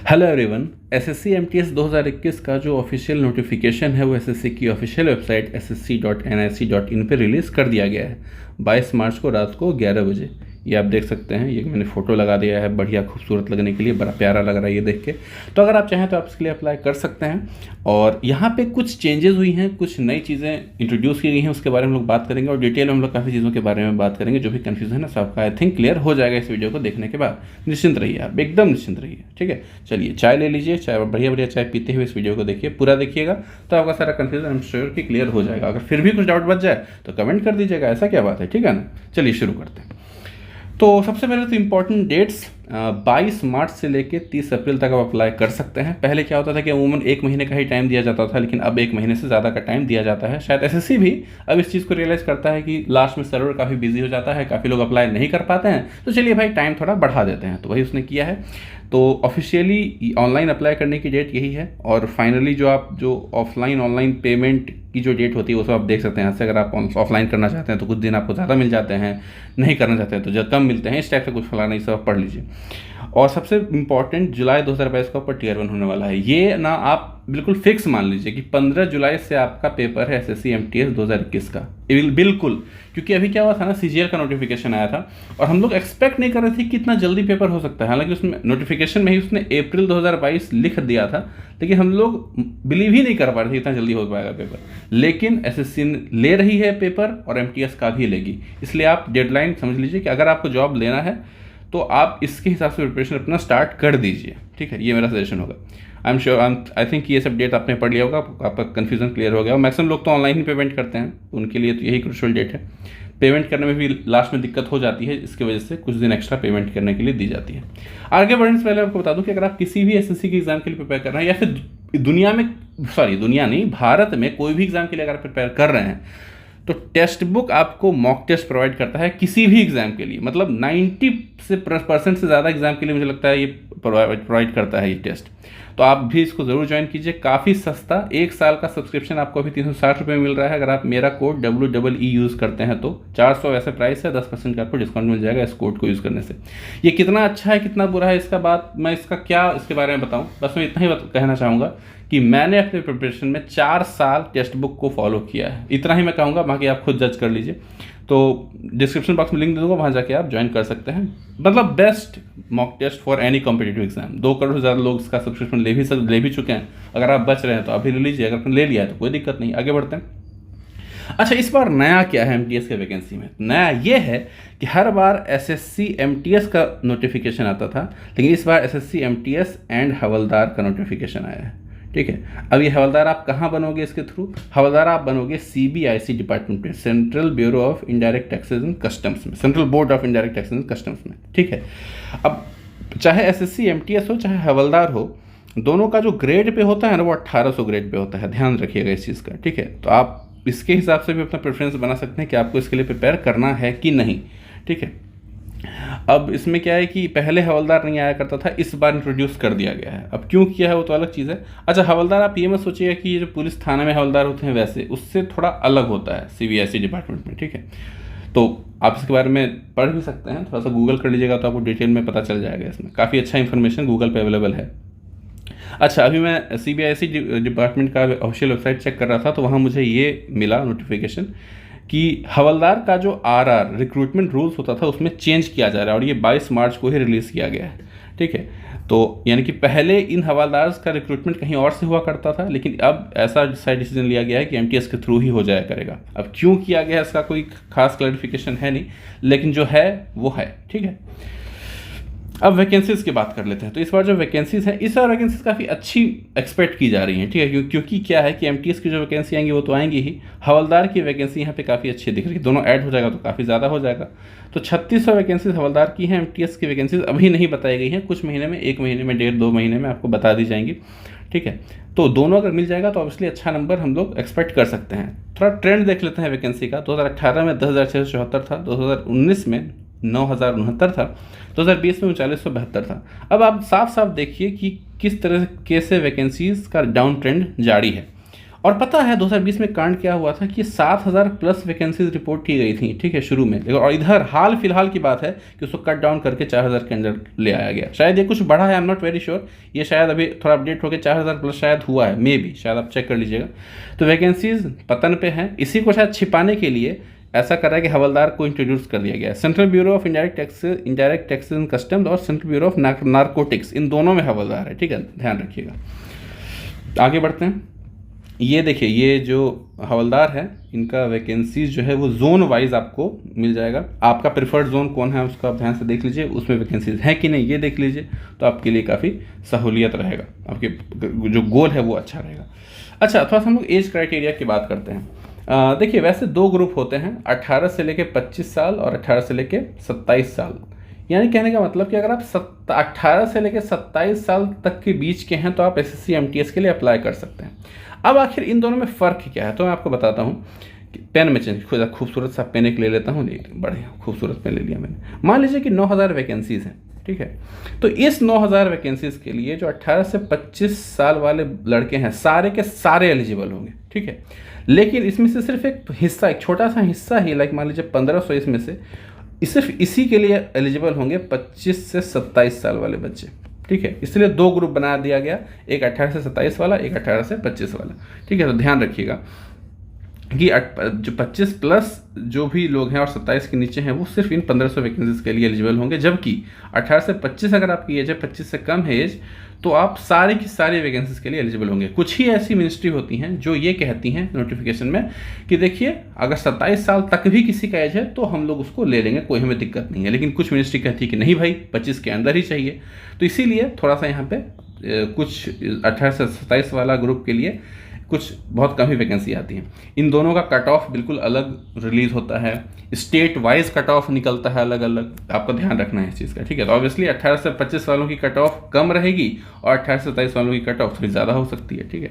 Hello everyone. SSC MTS 2021 का जो official notification है वो एसएससी की ऑफिशियल वेबसाइट ssc.nic.in पे रिलीज़ कर दिया गया है 22 मार्च को रात को 11 बजे। ये आप देख सकते हैं, ये मैंने फ़ोटो लगा दिया है बढ़िया खूबसूरत लगने के लिए, बड़ा प्यारा लग रहा है ये देख के। तो अगर आप चाहें तो आप इसके लिए अप्लाई कर सकते हैं। और यहाँ पे कुछ चेंजेस हुई हैं, कुछ नई चीज़ें इंट्रोड्यूस की गई हैं, उसके बारे में हम लोग बात करेंगे और डिटेल में हम लोग काफ़ी चीज़ों के बारे में बात करेंगे। जो भी कन्फ्यूजन है ना सबका आई थिंक क्लियर हो जाएगा इस वीडियो को देखने के बाद। निश्चिंत रहिए, आप एकदम निश्चिंत रहिए, ठीक है। चलिए चाय ले लीजिए, चाय बढ़िया बढ़िया चाय पीते हुए इस वीडियो को देखिए, पूरा देखिएगा तो आपका सारा कन्फ्यूजन आई एम श्योर कि क्लियर हो जाएगा। अगर फिर भी कुछ डाउट बच जाए तो कमेंट कर दीजिएगा, ऐसा क्या बात है, ठीक है ना। चलिए शुरू करते हैं। तो सबसे पहले तो इम्पॉर्टेंट डेट्स 22 मार्च से लेके 30 अप्रैल तक आप अप्लाई कर सकते हैं। पहले क्या होता था कि अमूमन 1 महीने का ही टाइम दिया जाता था, लेकिन अब 1 महीने से ज़्यादा का टाइम दिया जाता है। शायद एसएससी भी अब इस चीज़ को रियलाइज़ करता है कि लास्ट में सर्वर काफ़ी बिजी हो जाता है, काफ़ी लोग अप्लाई नहीं कर पाते हैं, तो चलिए भाई टाइम थोड़ा बढ़ा देते हैं। तो वही उसने किया है। तो ऑफिशियली ऑनलाइन अप्लाई करने की डेट यही है। और फाइनली जो ऑफलाइन ऑनलाइन पेमेंट की जो डेट होती है वो सब आप देख सकते हैं। यहाँ से अगर आप ऑफलाइन करना चाहते हैं तो कुछ दिन आपको ज़्यादा मिल जाते हैं, नहीं करना चाहते हैं तो जब कम मिलते हैं, इस टाइप से कुछ फलाना ये सब पढ़ लीजिए। और सबसे इम्पॉर्टेंट जुलाई 2022 का ऊपर टियर 1 होने वाला है। ये ना आप बिल्कुल फिक्स मान लीजिए कि 15 जुलाई से आपका पेपर है एसएससी एमटीएस 2021 का, बिल्कुल। क्योंकि अभी क्या हुआ था ना, सीजीएल का नोटिफिकेशन आया था और हम लोग एक्सपेक्ट नहीं कर रहे थे कि इतना जल्दी पेपर हो सकता है। हालांकि उसमें नोटिफिकेशन में ही उसने अप्रैल 2022 लिख दिया था, लेकिन हम लोग बिलीव ही नहीं कर पा रहे थे इतना जल्दी हो पाएगा पेपर। लेकिन एसएससी ले रही है पेपर और एमटीएस का भी लेगी, इसलिए आप डेडलाइन समझ लीजिए कि अगर आपको जॉब लेना है तो आप इसके हिसाब से प्रिपरेशन अपना स्टार्ट कर दीजिए, ठीक है। ये मेरा सजेशन होगा। I am sure, I think ये सब डेट आपने पढ़ लिया होगा, आपका कन्फ्यूजन क्लियर हो गया। और मैक्सिमम लोग तो ऑनलाइन ही पेमेंट करते हैं, उनके लिए तो यही क्रूशियल डेट है। पेमेंट करने में भी लास्ट में दिक्कत हो जाती है, इसकी वजह से कुछ दिन एक्स्ट्रा पेमेंट करने के लिए दी जाती है। आगे बढ़ने से पहले आपको बता दूं कि अगर आप किसी भी एसएससी के एग्जाम के लिए प्रिपेयर कर रहे हैं या फिर भारत में कोई भी एग्जाम के लिए अगर प्रिपेयर कर रहे हैं तो टेक्स्ट बुक आपको मॉक टेस्ट प्रोवाइड करता है किसी भी एग्जाम के लिए। मतलब 90% से ज़्यादा एग्जाम के लिए मुझे लगता है ये प्रोवाइड करता है ये टेस्ट। तो आप भी इसको ज़रूर ज्वाइन कीजिए, काफ़ी सस्ता। 1 साल का सब्सक्रिप्शन आपको अभी 360 रुपये में मिल रहा है। अगर आप मेरा कोड WEE यूज़ करते हैं तो 400 ऐसे प्राइस है, 10% का आपको डिस्काउंट मिल जाएगा इस कोड को यूज़ करने से। ये कितना अच्छा है कितना बुरा है इसका बात मैं इसके बारे में बताऊँ, बस मैं इतना ही कहना चाहूँगा कि मैंने अपने प्रिपरेशन में 4 साल टेक्स्ट बुक को फॉलो किया है। इतना ही मैं कहूँगा, बाकी आप खुद जज कर लीजिए। तो डिस्क्रिप्शन बॉक्स में लिंक दे दूँगा, वहाँ जाके आप ज्वाइन कर सकते हैं। मतलब best mock test for any competitive exam. 2 crore से ज़्यादा लोग इसका सब्सक्रिप्शन ले भी चुके हैं। अगर आप बच रहे हैं तो अभी ले लीजिए, अगर ले लिया है तो कोई दिक्कत नहीं। आगे बढ़ते हैं। अच्छा, इस बार नया क्या है एमटीएस के वैकेंसी में? नया ये है कि हर बार एसएससी एमटीएस का नोटिफिकेशन आता था, लेकिन इस बार एसएससी एमटीएस एंड हवलदार का नोटिफिकेशन आया है, ठीक है। अब ये हवलदार आप कहाँ बनोगे इसके थ्रू? हवलदार आप बनोगे सीबीआईसी डिपार्टमेंट में, central bureau of indirect taxes and customs में, central board of indirect taxes and customs में, ठीक है। अब चाहे एसएससी एमटीएस हो चाहे हवलदार हो, दोनों का जो ग्रेड पे होता है ना वो 1800 ग्रेड पे होता है। ध्यान रखिएगा इस चीज़ का, ठीक है। तो आप इसके हिसाब से भी अपना प्रेफरेंस बना सकते हैं कि आपको इसके लिए प्रिपेयर करना है कि नहीं, ठीक है। अब इसमें क्या है कि पहले हवलदार नहीं आया करता था, इस बार इंट्रोड्यूस कर दिया गया है। अब क्यों किया है वो तो अलग चीज़ है। अच्छा, हवलदार आप ये मत सोचिएगा कि ये जो पुलिस थाने में हवलदार होते हैं वैसे, उससे थोड़ा अलग होता है सीबीआईसी डिपार्टमेंट में, ठीक है। तो आप इसके बारे में पढ़ भी सकते हैं, थोड़ा सा गूगल कर लीजिएगा तो आपको डिटेल में पता चल जाएगा। इसमें काफ़ी अच्छा इन्फॉर्मेशन गूगल पर अवेलेबल है। अच्छा, अभी मैं सीबीआईसी डिपार्टमेंट का ऑफिशियल वेबसाइट चेक कर रहा था तो वहाँ मुझे ये मिला नोटिफिकेशन कि हवलदार का जो आरआर रिक्रूटमेंट रूल्स होता था उसमें चेंज किया जा रहा है और ये 22 मार्च को ही रिलीज़ किया गया है, ठीक है। तो यानी कि पहले इन हवलदार का रिक्रूटमेंट कहीं और से हुआ करता था, लेकिन अब ऐसा डिसीजन लिया गया है कि एमटीएस के थ्रू ही हो जाया करेगा। अब क्यों किया गया इसका कोई खास क्लैरिफिकेशन है नहीं, लेकिन जो है वो है, ठीक है। अब वैकेंसीज़ की बात कर लेते हैं। तो इस बार जो वैकेंसीज़ हैं, इस बार वैकेंसीज़ काफ़ी अच्छी एक्सपेक्ट की जा रही हैं, ठीक है। क्योंकि क्या है कि एमटीएस की जो वैकेंसी आएंगी वो तो आएंगी ही, हवलदार की वैकेंसी यहाँ पे काफ़ी अच्छी दिख रही है। दोनों ऐड हो जाएगा तो काफ़ी ज़्यादा हो जाएगा। तो 3600 वैकेंसीज हवलदार की हैं। एमटीएस की वैकेंसीज अभी नहीं बताई गई हैं, कुछ महीने में, 1 महीने में, 1.5-2 महीने में आपको बता दी जाएंगी, ठीक है। तो दोनों अगर मिल जाएगा तो ऑब्वियसली अच्छा नंबर हम लोग एक्सपेक्ट कर सकते हैं। थोड़ा ट्रेंड देख लेते हैं वैकेंसी का। 2018 में 10,674 था, 2019 में 9,069 था, 2020 में 3972 था। अब आप साफ साफ देखिए कि किस तरह से कैसे वैकेंसीज का डाउन ट्रेंड जारी है। और पता है 2020 में कांड क्या हुआ था कि 7,000 प्लस वैकेंसीज रिपोर्ट की गई थी, ठीक है, शुरू में। और इधर हाल फिलहाल की बात है कि उसको कट डाउन करके 4,000 के अंदर ले आया गया। शायद ये कुछ बढ़ा है, I am not very sure, ये शायद अभी थोड़ा अपडेट होकर 4,000 प्लस शायद हुआ है, मे बी, शायद आप चेक कर लीजिएगा। तो वैकेंसीज पतन पे हैं, इसी को शायद छिपाने के लिए ऐसा कर रहा है कि हवलदार को इंट्रोड्यूस कर दिया गया है। Central bureau of indirect taxes and customs और सेंट्रल ब्यूरो ऑफ नारकोटिक्स, इन दोनों में हवलदार है, ठीक है, ध्यान रखिएगा। आगे बढ़ते हैं। ये देखिए, ये जो हवलदार है इनका वैकेंसीज जो है वो जोन वाइज आपको मिल जाएगा। आपका प्रेफर्ड जोन कौन है उसका आप ध्यान से देख लीजिए, उसमें वैकेंसीज हैं कि नहीं ये देख लीजिए, तो आपके लिए काफ़ी सहूलियत रहेगा, आपके जो गोल है वो अच्छा रहेगा। अच्छा, थोड़ा सा हम लोग एज क्राइटेरिया की बात करते हैं। देखिए, वैसे दो ग्रुप होते हैं, 18 से लेके 25 साल और 18 से लेके 27 साल। यानी कहने का मतलब कि अगर आप 18 से लेके 27 साल तक के बीच के हैं तो आप SSC MTS के लिए अप्लाई कर सकते हैं। अब आखिर इन दोनों में फ़र्क क्या है, तो मैं आपको बताता हूँ कि पेन में चेंज, खूबसूरत सा पेन एक ले लेता हूँ, बढ़िया खूबसूरत पेन ले लिया मैंने। मान लीजिए कि 9,000 वैकेंसीज़ हैं, ठीक है। तो इस 9,000 वैकेंसीज़ के लिए जो 18 से 25 साल वाले लड़के हैं सारे के सारे एलिजिबल होंगे, ठीक है। लेकिन इसमें से सिर्फ एक हिस्सा, एक छोटा सा हिस्सा ही, लाइक मान लीजिए 1,500 इसमें से सिर्फ इसी के लिए एलिजिबल होंगे 25 से 27 साल वाले बच्चे, ठीक है। इसलिए दो ग्रुप बना दिया गया, एक 18 से 27 वाला, एक 18 से 25 वाला, ठीक है। तो ध्यान रखिएगा कि जो 25 प्लस जो भी लोग हैं और 27 के नीचे हैं वो सिर्फ इन 1,500 वैकेंसीज के लिए एलिजिबल होंगे, जबकि 18 से 25 अगर आपकी एज है, 25 से कम है एज, तो आप सारे की सारी वैकेंसीज के लिए एलिजिबल होंगे। कुछ ही ऐसी मिनिस्ट्री होती हैं जो ये कहती हैं नोटिफिकेशन में कि देखिए अगर 27 साल तक भी किसी का एज है तो हम लोग उसको ले लेंगे, कोई हमें दिक्कत नहीं है। लेकिन कुछ मिनिस्ट्री कहती है कि नहीं भाई, 25 के अंदर ही चाहिए। तो इसीलिए थोड़ा सा यहाँ पे कुछ 18 से 27 वाला ग्रुप के लिए कुछ बहुत कम ही वैकेंसी आती हैं। इन दोनों का कट ऑफ बिल्कुल अलग रिलीज़ होता है, स्टेट वाइज कट ऑफ निकलता है अलग अलग, आपको ध्यान रखना है इस चीज़ का, ठीक है। तो ऑब्वियसली 18 से 25 वालों की कट ऑफ कम रहेगी और 18 से 27 वालों की कट ऑफ थोड़ी ज़्यादा हो सकती है, ठीक है।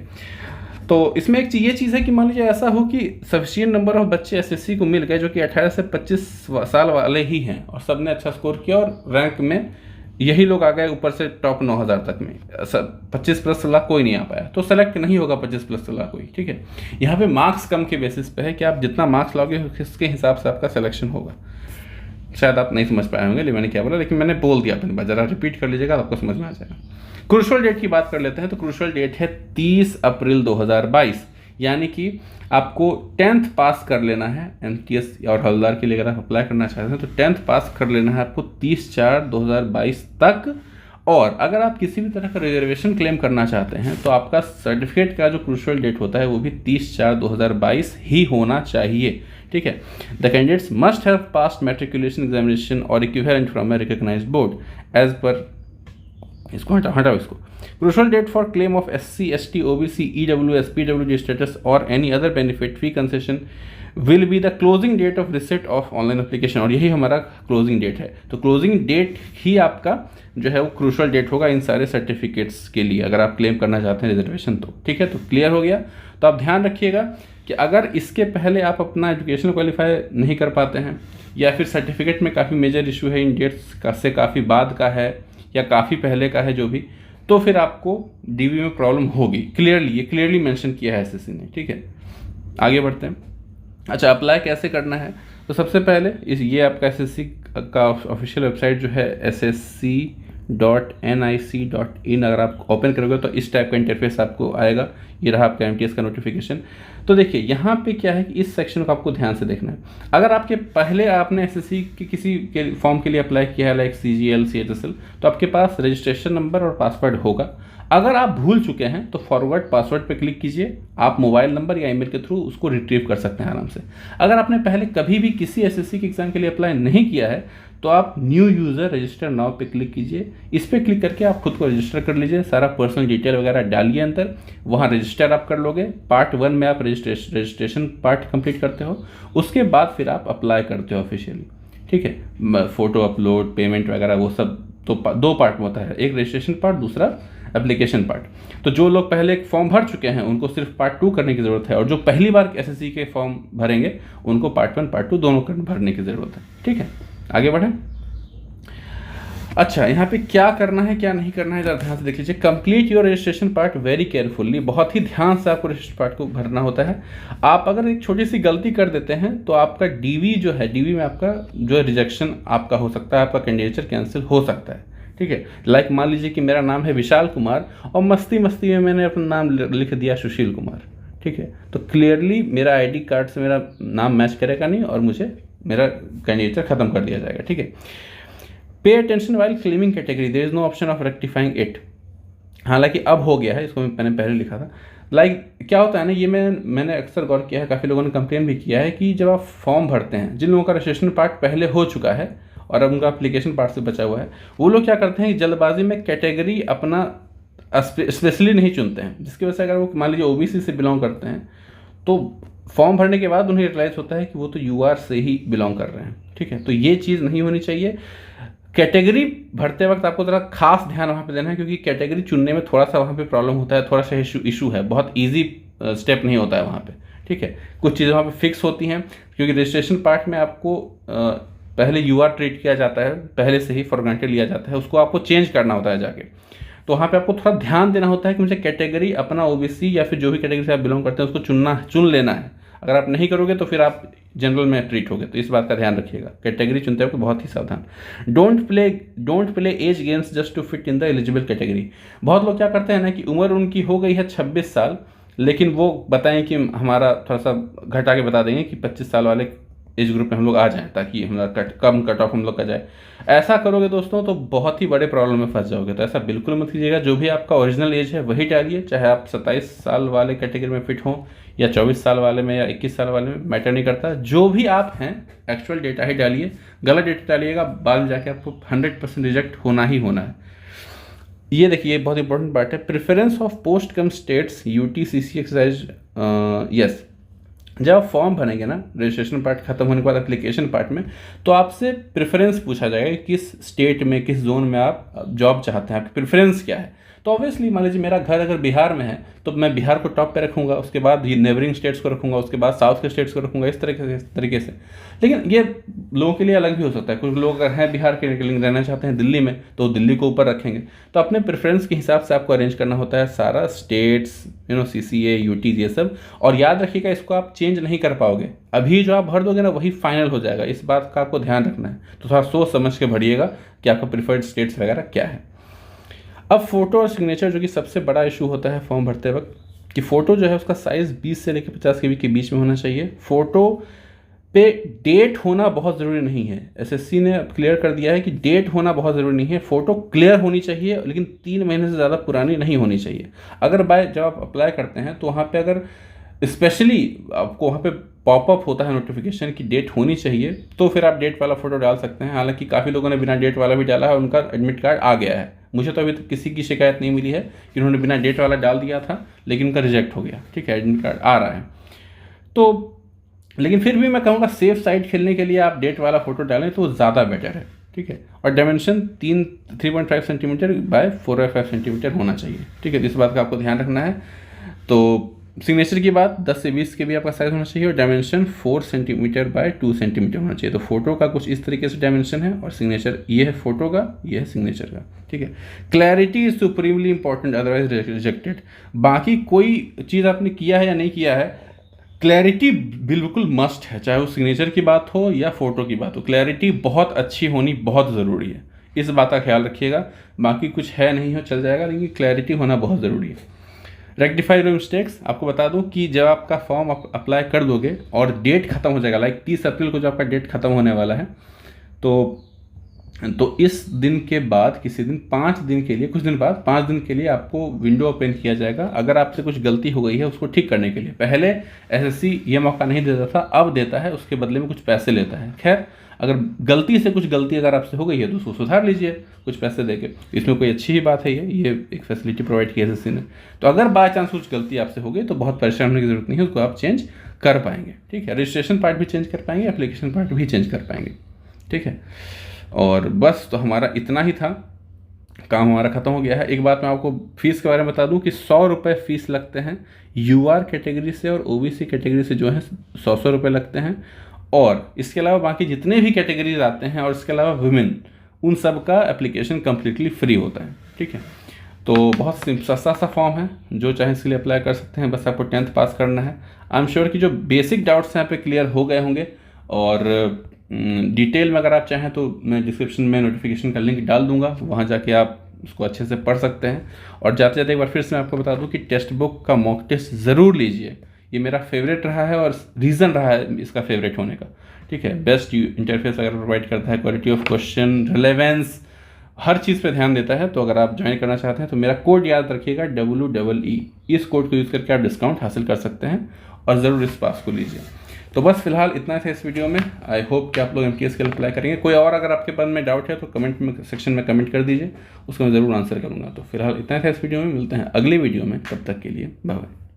तो इसमें एक ये चीज़ है कि मान लीजिए ऐसा हो कि सफिशिएंट नंबर ऑफ बच्चे SSC को मिल गए जो कि 18 से 25 साल वाले ही हैं और सब ने अच्छा स्कोर किया और रैंक में यही लोग आ गए ऊपर से टॉप 9,000 तक में, 25 प्लस लाख कोई नहीं आ पाया, तो सेलेक्ट नहीं होगा 25 प्लस लाख कोई, ठीक है। यहाँ पे मार्क्स कम के बेसिस पे है कि आप जितना मार्क्स लाओगे उसके हिसाब से आपका सिलेक्शन होगा। शायद आप नहीं समझ पाए होंगे मैंने क्या बोला, लेकिन मैंने बोल दिया अपनी बात, जरा रिपीट कर लीजिएगा, आपको समझ में आ जाएगा। क्रूशल डेट की बात कर लेते हैं। तो क्रूशल डेट है 30 अप्रैल 2022, यानी कि आपको 10th पास कर लेना है MTS और हवलदार के लिए। अगर आप अप्लाई करना चाहते हैं तो 10th पास कर लेना है आपको 30/4/2022 तक। और अगर आप किसी भी तरह का रिजर्वेशन क्लेम करना चाहते हैं तो आपका सर्टिफिकेट का जो क्रूशल डेट होता है वो भी 30/4/2022 ही होना चाहिए, ठीक है। The candidates must have passed matriculation examination और equivalent from a recognised board as per, इसको हटाओ इसको। Crucial date for claim of SC, ST, OBC, EWS, PWD status और any other benefit free concession will be the closing date of receipt of online application, और यही हमारा closing date है। तो closing date ही आपका जो है वो क्रूशल डेट होगा इन सारे सर्टिफिकेट्स के लिए, अगर आप क्लेम करना चाहते हैं रिजर्वेशन तो, ठीक है। तो क्लियर हो गया। तो आप ध्यान रखिएगा कि अगर इसके पहले आप अपना एजुकेशन क्वालिफाई नहीं कर पाते हैं या फिर सर्टिफिकेट में काफ़ी मेजर इशू है, इन डेट्स का से काफ़ी बाद का है या काफ़ी पहले का है जो भी, तो फिर आपको DV में प्रॉब्लम होगी। ये क्लियरली मेंशन किया है SSC ने, ठीक है। आगे बढ़ते हैं। अच्छा, अप्लाई कैसे करना है? तो सबसे पहले ये आपका SSC का ऑफिशियल वेबसाइट जो है ssc.nic.in, अगर आप ओपन करोगे तो इस टाइप का इंटरफेस आपको आएगा। ये रहा आपका MTS का नोटिफिकेशन। तो देखिए यहाँ पे क्या है कि इस सेक्शन को आपको ध्यान से देखना है। अगर आपके पहले आपने SSC के किसी के फॉर्म के लिए अप्लाई किया है, लाइक CGL, CHSL, तो आपके पास रजिस्ट्रेशन नंबर और पासवर्ड होगा। अगर आप भूल चुके हैं तो फॉरवर्ड पासवर्ड पे क्लिक कीजिए, आप मोबाइल नंबर या ईमेल के थ्रू उसको रिट्रीव कर सकते हैं आराम से। अगर आपने पहले कभी भी किसी SSC के एग्जाम के लिए अप्लाई नहीं किया है तो आप न्यू यूज़र रजिस्टर नाउ पे क्लिक कीजिए। इस पर क्लिक करके आप खुद को रजिस्टर कर लीजिए, सारा पर्सनल डिटेल वगैरह डालिए अंदर, वहाँ रजिस्टर आप कर लोगे। पार्ट 1 में आप रजिस्ट्रेशन पार्ट कंप्लीट करते हो, उसके बाद फिर आप अप्लाई करते हो ऑफिशियली, ठीक है। फ़ोटो अपलोड, पेमेंट वगैरह वो सब तो 2 पार्ट में होता है, एक रजिस्ट्रेशन पार्ट, दूसरा एप्लीकेशन पार्ट। तो जो लोग पहले एक फॉर्म भर चुके हैं उनको सिर्फ पार्ट 2 करने की ज़रूरत है, और जो पहली बार SSC के फॉर्म भरेंगे उनको पार्ट 1 पार्ट 2 दोनों भरने की ज़रूरत है, ठीक है। आगे बढ़ें। अच्छा, यहाँ पे क्या करना है क्या नहीं करना है ज़रा ध्यान से देख लीजिए। Complete your registration part very carefully, बहुत ही ध्यान से आपको रजिस्ट्रेशन पार्ट को भरना होता है। आप अगर एक छोटी सी गलती कर देते हैं तो आपका डीवी जो है, डीवी में आपका जो रिजेक्शन आपका हो सकता है, आपका कैंडिडेचर कैंसिल हो सकता है। ठीक है, लाइक मान लीजिए कि मेरा नाम है विशाल कुमार और मस्ती मस्ती में मैंने अपना नाम लिख दिया सुशील कुमार। ठीक है, तो क्लियरली मेरा आईडी कार्ड से मेरा नाम मैच करेगा नहीं और मुझे मेरा कैंडिडेचर खत्म कर दिया जाएगा। ठीक है, pay attention while claiming category, there is no option of rectifying it. हालांकि अब हो गया है, इसको मैंने पहले लिखा था। क्या होता है ना, ये मैंने अक्सर गौर किया है, काफ़ी लोगों ने कंप्लेन भी किया है कि जब आप फॉर्म भरते हैं, जिन लोगों का रजिस्ट्रेशन पार्ट पहले हो चुका है और अब उनका एप्लीकेशन पार्ट से बचा हुआ है, वो लोग क्या करते हैं कि जल्दबाजी में कैटेगरी अपना स्पेशली नहीं चुनते हैं, जिसकी वजह से अगर वो मान लीजिए ओबीसी से बिलोंग करते हैं तो फॉर्म भरने के बाद उन्हें रियलाइज होता है कि वो तो यूआर से ही बिलोंग कर रहे हैं। ठीक है, तो ये चीज़ नहीं होनी चाहिए। कैटेगरी भरते वक्त आपको ज़रा खास ध्यान वहाँ पे देना है, क्योंकि कैटेगरी चुनने में थोड़ा सा वहाँ पे प्रॉब्लम होता है, थोड़ा सा इशू है, बहुत इजी स्टेप नहीं होता है वहाँ पे। ठीक है, कुछ चीज़ें वहाँ पे फिक्स होती हैं, क्योंकि रजिस्ट्रेशन पार्ट में आपको पहले यूआर ट्रीट किया जाता है, पहले से ही फॉर ग्रांटेड लिया जाता है, उसको आपको चेंज करना होता है जाके। तो वहाँ पे आपको थोड़ा ध्यान देना होता है कि मुझे कैटेगरी अपना ओबीसी या फिर जो भी कैटेगरी से आप बिलोंग करते हैं उसको चुन लेना है। अगर आप नहीं करोगे तो फिर आप जनरल में ट्रीट होगे, तो इस बात का ध्यान रखिएगा। कैटेगरी चुनते वक्त बहुत ही सावधान। Don't play age games just to fit in the eligible category. बहुत लोग क्या करते हैं ना कि उम्र उनकी हो गई है 26 साल, लेकिन वो बताएं कि हमारा थोड़ा सा घटा के बता देंगे कि 25 साल वाले एज ग्रुप में हम लोग आ जाएं, ताकि हमारा कम कट ऑफ हम लोग का जाए। ऐसा करोगे दोस्तों तो बहुत ही बड़े प्रॉब्लम में फंस जाओगे, तो ऐसा बिल्कुल मत कीजिएगा। जो भी आपका ओरिजिनल एज है वही डालिए, चाहे आप 27 साल वाले कैटेगरी में फिट हों या 24 साल वाले में या 21 साल वाले में, मैटर नहीं करता। जो भी आप हैं एक्चुअल डेटा ही डालिए, गलत डेटा डालिएगा बाद में जाके आपको 100% रिजेक्ट होना ही होना है। ये देखिए बहुत इंपॉर्टेंट बात है, preference of post cum states UTCC exercise. Yes, जब आप फॉर्म भरेंगे ना रजिस्ट्रेशन पार्ट खत्म होने के बाद एप्लीकेशन पार्ट में, तो आपसे प्रेफरेंस पूछा जाएगा कि किस स्टेट में, किस जोन में आप जॉब चाहते हैं, आपकी प्रेफरेंस क्या है। तो ऑब्वियसली मान लीजिए मेरा घर अगर बिहार में है तो मैं बिहार को टॉप पे रखूंगा, उसके बाद ये नेबरिंग स्टेट्स को रखूंगा, उसके बाद साउथ के स्टेट्स को रखूंगा, इस तरीके से। लेकिन ये लोगों के लिए अलग भी हो सकता है। कुछ लोग अगर हैं बिहार के लिए रहना चाहते हैं दिल्ली में, तो दिल्ली को ऊपर रखेंगे। तो अपने प्रेफरेंस के हिसाब से आपको अरेंज करना होता है सारा स्टेट्स, सीसीए, यूटीज, ये सब। और याद रखिएगा, इसको आप चेंज नहीं कर पाओगे। अभी जो आप भर दोगे ना वही फाइनल हो जाएगा, इस बात का आपको ध्यान रखना है। तो थोड़ा सोच समझ के भरिएगा कि आपका प्रिफर्ड स्टेट्स वगैरह क्या है। अब फोटो और सिग्नेचर, जो कि सबसे बड़ा इशू होता है फॉर्म भरते वक्त, कि फ़ोटो जो है उसका साइज़ 20 से लेकर 50 KB के बीच में होना चाहिए। फ़ोटो पे डेट होना बहुत ज़रूरी नहीं है। एसएससी ने क्लियर कर दिया है कि डेट होना बहुत ज़रूरी नहीं है, फ़ोटो क्लियर होनी चाहिए, लेकिन 3 महीने से ज़्यादा पुरानी नहीं होनी चाहिए। अगर जब आप अप्लाई करते हैं तो वहाँ पे अगर स्पेशली आपको वहाँ पे पॉपअप होता है नोटिफिकेशन की डेट होनी चाहिए, तो फिर आप डेट वाला फ़ोटो डाल सकते हैं। हालांकि काफ़ी लोगों ने बिना डेट वाला भी डाला है, उनका एडमिट कार्ड आ गया है। मुझे तो अभी तक किसी की शिकायत नहीं मिली है कि उन्होंने बिना डेट वाला डाल दिया था लेकिन उनका रिजेक्ट हो गया। ठीक है, एडमिट कार्ड आ रहा है। तो लेकिन फिर भी मैं कहूँगा सेफ साइड खेलने के लिए आप डेट वाला फ़ोटो डालें तो ज़्यादा बेटर है। ठीक है, और डायमेंशन 3.5 सेंटीमीटर बाय 4.5 सेंटीमीटर होना चाहिए। ठीक है, इस बात का आपको ध्यान रखना है। तो सिग्नेचर की बात 10 से 20 के भी आपका साइज़ होना चाहिए, और डायमेंशन 4 सेंटीमीटर बाय 2 सेंटीमीटर होना चाहिए। तो फोटो का कुछ इस तरीके से डायमेंशन है, और सिग्नेचर ये है फोटो का, ये है सिग्नेचर का। ठीक है, clarity is supremely important, otherwise rejected. बाकी कोई चीज़ आपने किया है या नहीं किया है, क्लैरिटी बिल्कुल मस्ट है, चाहे वो सिग्नेचर की बात हो या फोटो की बात हो। क्लैरिटी बहुत अच्छी होनी बहुत ज़रूरी है, इस बात का ख्याल रखिएगा। बाकी कुछ है नहीं हो चल जाएगा, लेकिन क्लैरिटी होना बहुत ज़रूरी है। रेक्टिफाई योर मिस्टेक्स, आपको बता दूं कि जब आपका फॉर्म आप अप्लाई कर दोगे और डेट खत्म हो जाएगा, लाइक 30 अप्रैल को जो आपका डेट खत्म होने वाला है, तो इस दिन के बाद किसी दिन 5 दिन के लिए, कुछ दिन बाद 5 दिन के लिए आपको विंडो ओपन किया जाएगा। अगर आपसे कुछ गलती हो गई है उसको ठीक करने के लिए। पहले एसएससी ये मौका नहीं देता था, अब देता है, उसके बदले में कुछ पैसे लेता है। खैर, अगर गलती से कुछ गलती अगर आपसे हो गई है तो उसको सुधार लीजिए कुछ पैसे देके, इसमें कोई अच्छी ही बात है। ये एक फैसिलिटी प्रोवाइड की एसएससी ने। तो अगर बाय चांस कुछ गलती आपसे हो गई तो बहुत परेशान होने की जरूरत नहीं है, उसको आप चेंज कर पाएंगे। ठीक है, रजिस्ट्रेशन पार्ट भी चेंज कर पाएंगे, एप्लीकेशन पार्ट भी चेंज कर पाएंगे। ठीक है, और बस तो हमारा इतना ही था, काम हमारा ख़त्म हो गया है। एक बात मैं आपको फीस के बारे में बता दूं कि 100 रुपये फीस लगते हैं यूआर कैटेगरी से, और ओबीसी कैटेगरी से जो है 100 रुपये लगते हैं। और इसके अलावा बाकी जितने भी कैटेगरीज आते हैं, और इसके अलावा वुमेन, उन सब का एप्लीकेशन कम्प्लीटली फ्री होता है। ठीक है, तो बहुत सस्ता सा फॉर्म है, जो चाहे इसके लिए अप्लाई कर सकते हैं। बस आपको 10th पास करना है। आई एम श्योर कि जो बेसिक डाउट्स हैं यहाँ पे क्लियर हो गए होंगे, और डिटेल में अगर आप चाहें तो मैं डिस्क्रिप्शन में नोटिफिकेशन का लिंक डाल दूंगा, वहाँ जाके आप उसको अच्छे से पढ़ सकते हैं। और जाते जाते एक बार फिर से मैं आपको बता दूं कि टेक्स्ट बुक का मॉक टेस्ट ज़रूर लीजिए। ये मेरा फेवरेट रहा है और रीज़न रहा है इसका फेवरेट होने का। ठीक है, बेस्ट इंटरफेस अगर प्रोवाइड करता है, क्वालिटी ऑफ क्वेश्चन, रिलेवेंस, हर चीज़ पे ध्यान देता है। तो अगर आप ज्वाइन करना चाहते हैं तो मेरा कोड याद रखिएगा WEE। इस कोड को यूज़ करके आप डिस्काउंट हासिल कर सकते हैं, और ज़रूर इस पास को लीजिए। तो बस फिलहाल इतना था इस वीडियो में। आई होप कि आप लोग MTS के लिए अप्लाई करेंगे। कोई और अगर आपके मन में डाउट है तो कमेंट में सेक्शन में कमेंट कर दीजिए, उसको मैं ज़रूर आंसर करूँगा। तो फिलहाल इतना था इस वीडियो में, मिलते हैं अगली वीडियो में, तब तक के लिए बाय बाय।